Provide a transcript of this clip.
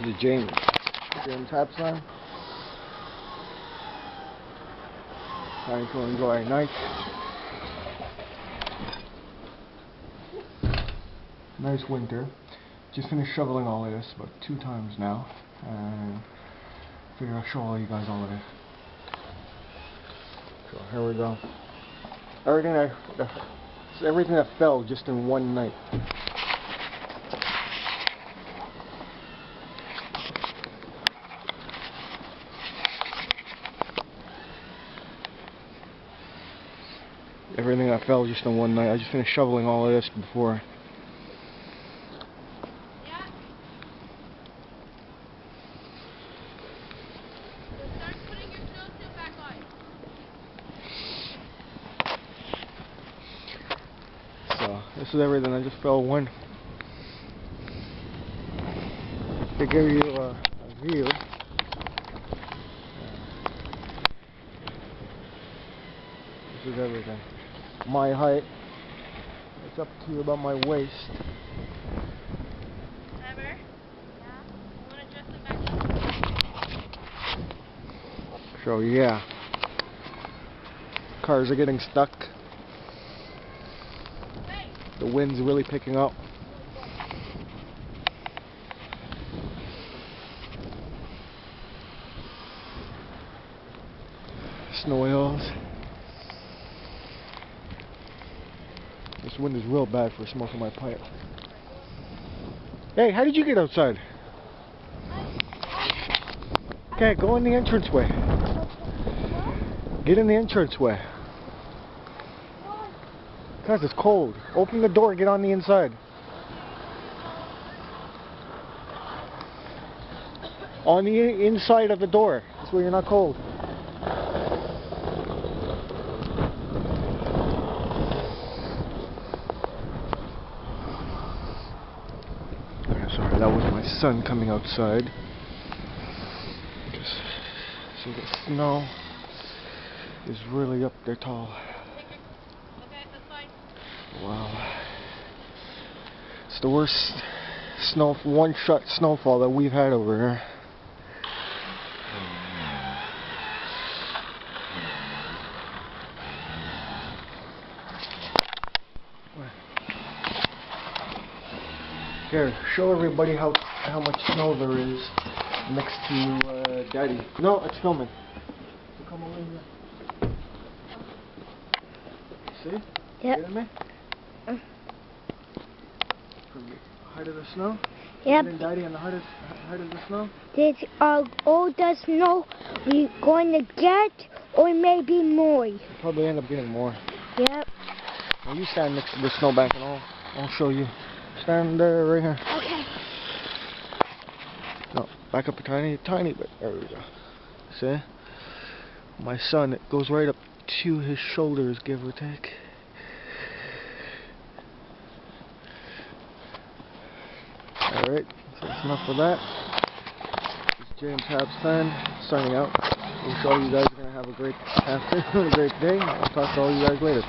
is James Hapson. Trying to enjoy a nice winter. Just finished shoveling all of this about 2 times now, and figure I'll show all you guys all of it. So here we go. Everything that fell just in one night. Everything that fell just in one night. I just finished shoveling all of this before. So this is everything. I just fell one. To give you a view. This is everything. My height. It's up to about my waist. Ever? Yeah. You want to dress them back up? So yeah. Cars are getting stuck. The wind's really picking up. Snow hills. This wind is real bad for smoking my pipe. Hey, how did you get outside? Okay, go in the entranceway. Get in the entranceway. Because it's cold. Open the door, get on the inside. On the inside of the door. That's where you're not cold. Sorry, that was my son coming outside. Just see the snow is really up there tall. Okay, that's fine. Wow. It's the worst one-shot snowfall that we've had over here. Here, show everybody how much snow there is next to Daddy. No, it's filming. So come over here. See? Yep. Get me? From the height of the snow? Yep. And Daddy on the height of the snow? This all the snow we're going to get, or maybe more. We'll probably end up getting more. Yep. Now you stand next to the snowbank and I'll show you. Stand there right here. Okay. No, back up a tiny bit. There we go. See? My son, it goes right up to his shoulders, give or take. Alright, so that's enough of that. This is James Hapson signing out. Wish all you guys are going to have a great afternoon, a great day. I'll talk to all you guys later.